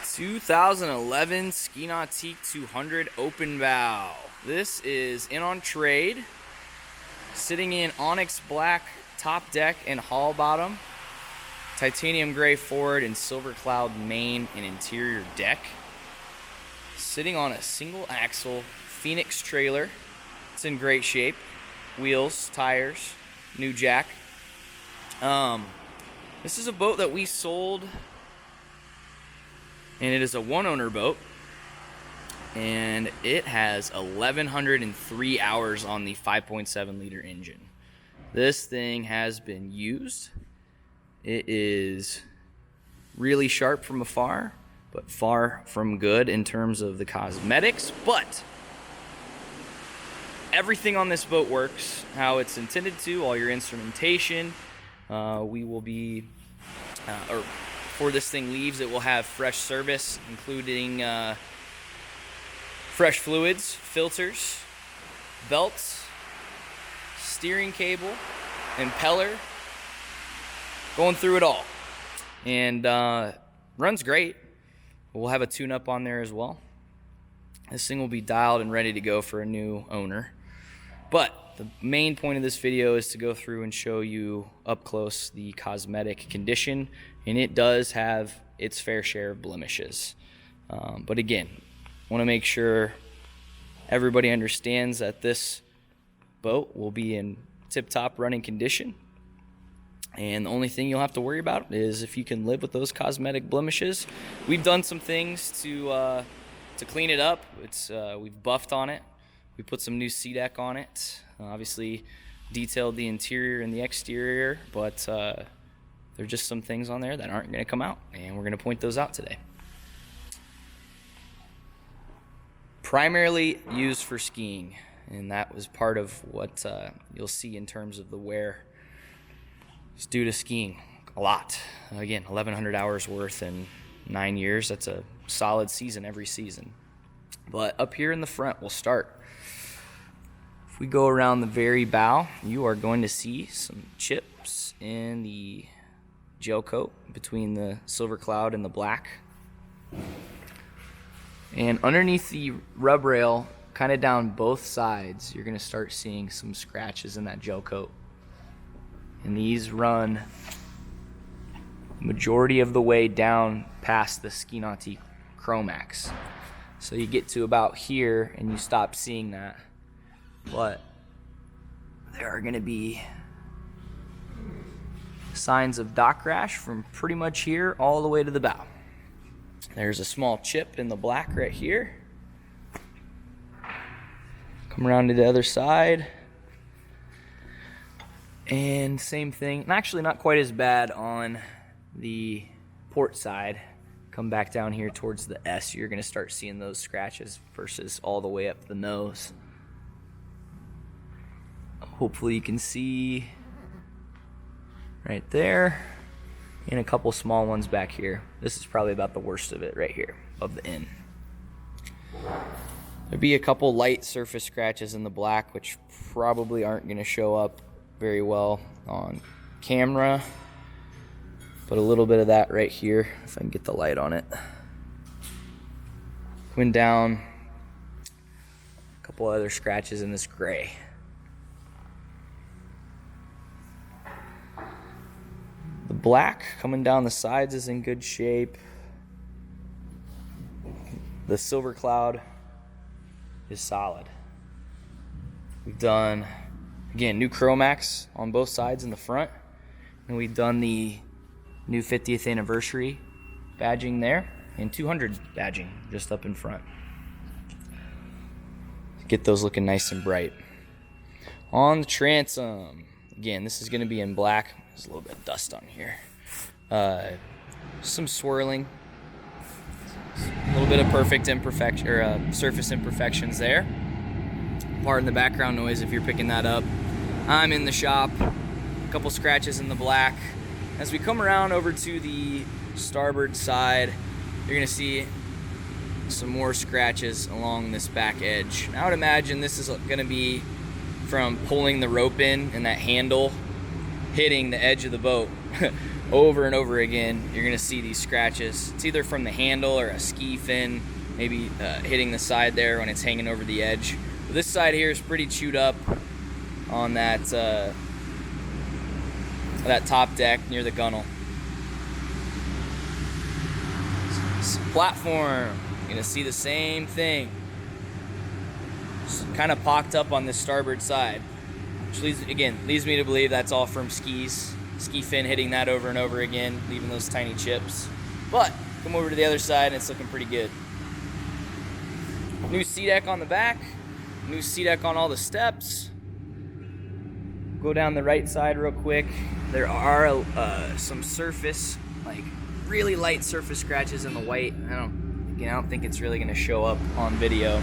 2011 Ski Nautique 200 open bow. This is in on trade, sitting in onyx black top deck and hull bottom, titanium gray forward and silver cloud main and interior deck. Sitting on a single axle Phoenix trailer. It's in great shape. Wheels, tires, new jack. This is a boat that we sold, and it is a one-owner boat, and it has 1,103 hours on the 5.7 liter engine. This thing has been used. It is really sharp from afar, but far from good in terms of the cosmetics, but everything on this boat works how it's intended to. All your instrumentation, we will be, or before this thing leaves, it will have fresh service, including fresh fluids, filters, belts, steering cable, impeller, going through it all. And runs great. We'll have a tune-up on there as well. This thing will be dialed and ready to go for a new owner. But the main point of this video is to go through and show you up close the cosmetic condition, and it does have its fair share of blemishes. But again, want to make sure everybody understands that this boat will be in tip-top running condition, and the only thing you'll have to worry about is if you can live with those cosmetic blemishes. We've done some things to clean it up. We've buffed on it. We put some new SeaDeck on it. Obviously detailed the interior and the exterior, but there's just some things on there that aren't going to come out, and we're going to point those out today. Primarily used for skiing, and that was part of what you'll see in terms of the wear. It's due to skiing a lot. Again, 1,100 hours worth in 9 years. That's a solid season every season. But up here in the front, we'll start. If we go around the very bow, you are going to see some chips in the gel coat between the silver cloud and the black. And underneath the rub rail, kind of down both sides, you're going to start seeing some scratches in that gel coat. And these run the majority of the way down past the Ski Nautique Chromax. So you get to about here and you stop seeing that. But there are going to be signs of dock rash from pretty much here all the way to the bow. There's a small chip in the black right here. Come around to the other side. And same thing, and actually not quite as bad on the port side. Come back down here towards the S, you're going to start seeing those scratches versus all the way up the nose. Hopefully you can see right there, and a couple small ones back here. This is probably about the worst of it right here, of the N. There'll be a couple light surface scratches in the black, which probably aren't going to show up very well on camera, but a little bit of that right here, if I can get the light on it. Went down, a couple other scratches in this gray. The black coming down the sides is in good shape. The silver cloud is solid. We've done, again, new Chromax on both sides in the front, and we've done the new 50th anniversary badging there, and 200 badging just up in front. Get those looking nice and bright. On the transom, again, this is going to be in black. There's a little bit of dust on here. Some swirling, a little bit of perfect imperfection or surface imperfections there. Pardon the background noise if you're picking that up. I'm in the shop. A couple scratches in the black. As we come around over to the starboard side, you're gonna see some more scratches along this back edge. I would imagine this is gonna be from pulling the rope in and that handle hitting the edge of the boat over and over again, you're gonna see these scratches. It's either from the handle or a ski fin, maybe hitting the side there when it's hanging over the edge. But this side here is pretty chewed up on that top deck near the gunnel. Platform, you're gonna see the same thing. It's kind of pocked up on this starboard side, which leads me to believe that's all from skis. Ski fin hitting that over and over again, leaving those tiny chips. But come over to the other side and it's looking pretty good. New sea deck on the back, new sea deck on all the steps. Go down the right side real quick. There are some surface, like really light surface scratches in the white. I don't think it's really gonna show up on video.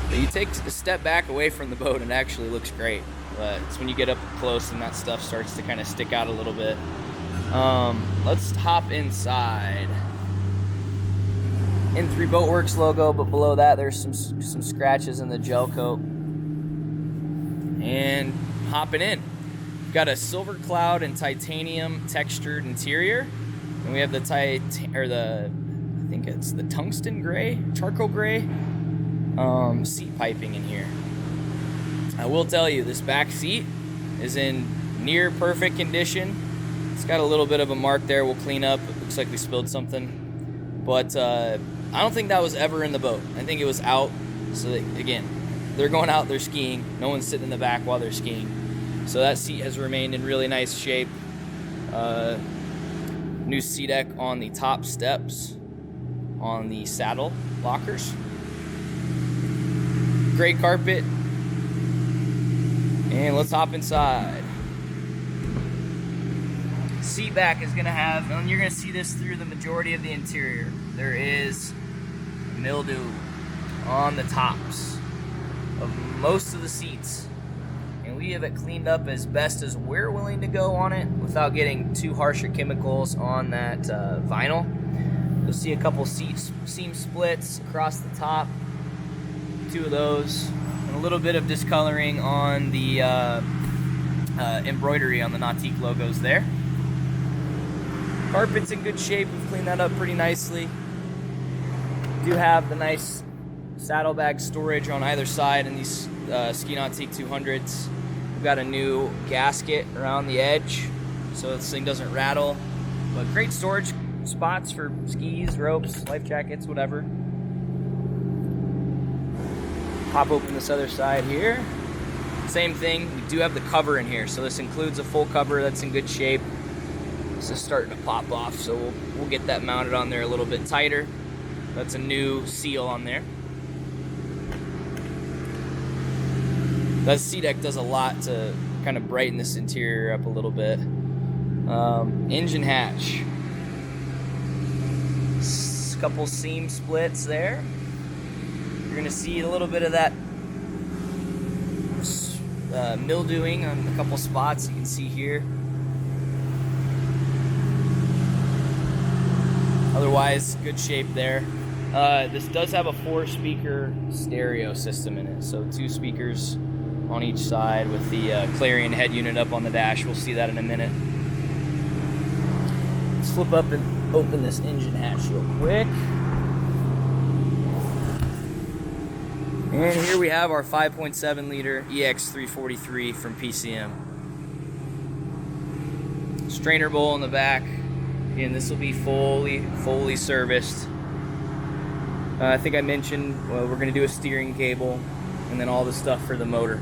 But you take a step back away from the boat and it actually looks great. But it's when you get up close and that stuff starts to kind of stick out a little bit. Let's hop inside. N3 Boatworks logo, but below that there's some scratches in the gel coat. And hopping in. We've got a silver cloud and titanium textured interior. And we have I think it's the tungsten gray, charcoal gray seat piping in here. I will tell you, this back seat is in near perfect condition. It's got a little bit of a mark there we'll clean up. It looks like we spilled something. But I don't think that was ever in the boat. I think it was out. So again, they're going out, they're skiing. No one's sitting in the back while they're skiing. So that seat has remained in really nice shape. New seat deck on the top steps on the saddle lockers. Great carpet. And let's hop inside. Seat back is gonna have, and you're gonna see this through the majority of the interior, there is mildew on the tops of most of the seats. And we have it cleaned up as best as we're willing to go on it without getting too harsh of chemicals on that vinyl. You'll see a couple seam splits across the top, 2 of those, and a little bit of discoloring on the embroidery on the Nautique logos there. Carpet's in good shape. We've cleaned that up pretty nicely. We do have the nice saddlebag storage on either side in these Ski Nautique 200s. We've got a new gasket around the edge so this thing doesn't rattle. But great storage spots for skis, ropes, life jackets, whatever. Pop open this other side here. Same thing, we do have the cover in here, so this includes a full cover that's in good shape. This is starting to pop off, so we'll get that mounted on there a little bit tighter. That's a new seal on there. That seat deck does a lot to kind of brighten this interior up a little bit. Engine hatch. Couple seam splits there. You're gonna see a little bit of that mildewing on a couple spots you can see here. Otherwise, good shape there. This does have a 4-speaker stereo system in it, so 2 speakers on each side with the Clarion head unit up on the dash. We'll see that in a minute. Let's flip up and open this engine hatch real quick. And here we have our 5.7 liter EX343 from PCM. Strainer bowl in the back. Again, this will be fully serviced. I think I mentioned we're going to do a steering cable and then all the stuff for the motor.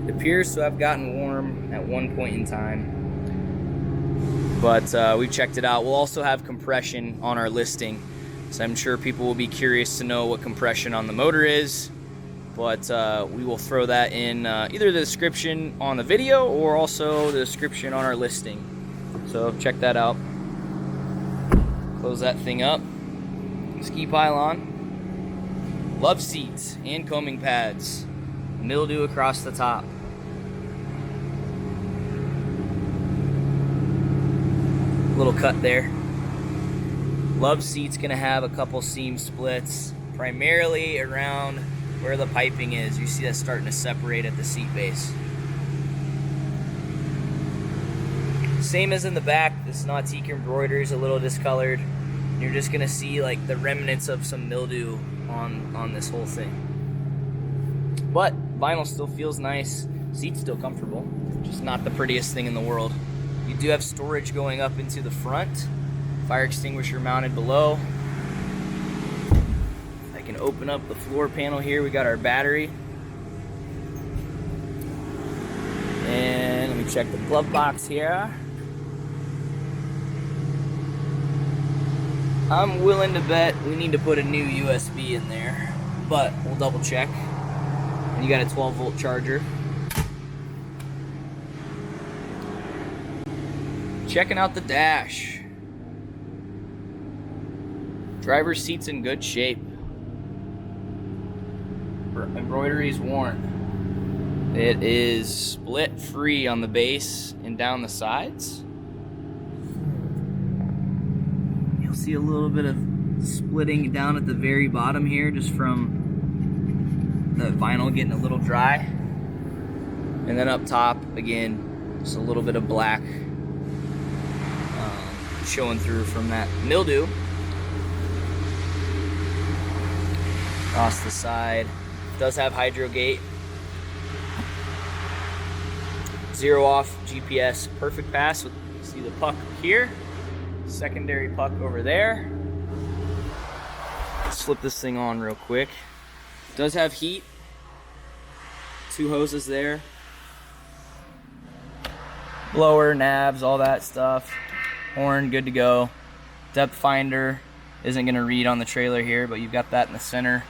It appears to have gotten warm at one point in time, but we checked it out. We'll also have compression on our listing, so I'm sure people will be curious to know what compression on the motor is, but we will throw that in either the description on the video or also the description on our listing. So check that out. Close that thing up. Ski pylon. Love seats and combing pads. Mildew across the top. Little cut there. Love seat's gonna have a couple seam splits, primarily around where the piping is, you see that starting to separate at the seat base. Same as in the back, this Nautique embroidery is a little discolored. You're just gonna see like the remnants of some mildew on this whole thing. But vinyl still feels nice, seat's still comfortable, just not the prettiest thing in the world. You do have storage going up into the front, fire extinguisher mounted below. I can open up the floor panel here, we got our battery. And let me check the glove box here. I'm willing to bet we need to put a new USB in there, but we'll double check. And you got a 12-volt charger. Checking out the dash. Driver's seat's in good shape. Embroidery's worn. It is split free on the base and down the sides. You'll see a little bit of splitting down at the very bottom here, just from the vinyl getting a little dry. And then up top, again, just a little bit of black showing through from that mildew. Across the side, does have hydro gate. 0 off GPS, perfect pass. See the puck here. Secondary puck over there. Let's flip this thing on real quick. Does have heat. 2 hoses there. Blower, nabs, all that stuff. Horn, good to go. Depth finder isn't going to read on the trailer here, but you've got that in the center.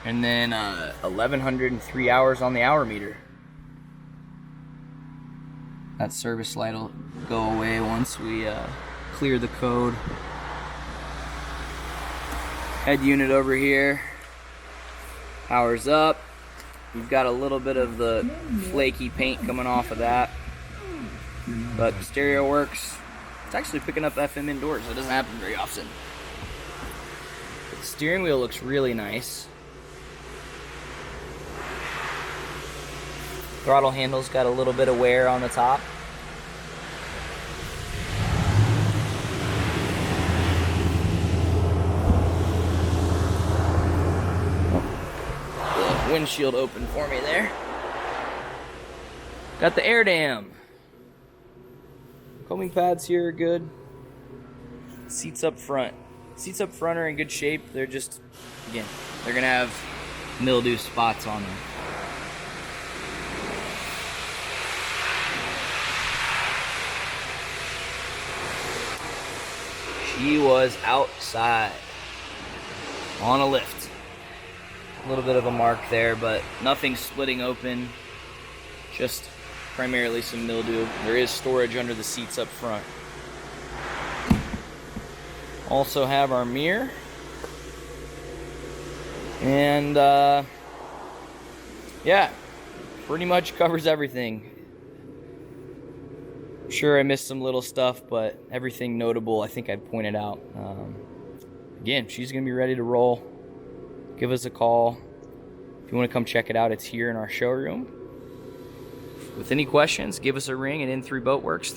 And then 1,103 hours on the hour meter. That service light will go away once we clear the code. Head unit over here. Powers up. You've got a little bit of the flaky paint coming off of that. But stereo works. It's actually picking up FM indoors. It doesn't happen very often. The steering wheel looks really nice. Throttle handle's got a little bit of wear on the top. The windshield open for me there. Got the air dam. Coaming pads here are good. Seats up front. Seats up front are in good shape. They're just, again, they're gonna have mildew spots on them. She was outside on a lift. A little bit of a mark there, but nothing splitting open. Just primarily some mildew. There is storage under the seats up front. Also have our mirror. And yeah, pretty much covers everything. Sure, I missed some little stuff, but everything notable I think I pointed out. Again, she's gonna be ready to roll. Give us a call. If you want to come check it out, it's here in our showroom. With any questions, give us a ring at N3 Boatworks,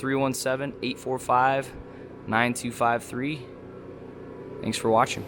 317-845-9253. Thanks for watching.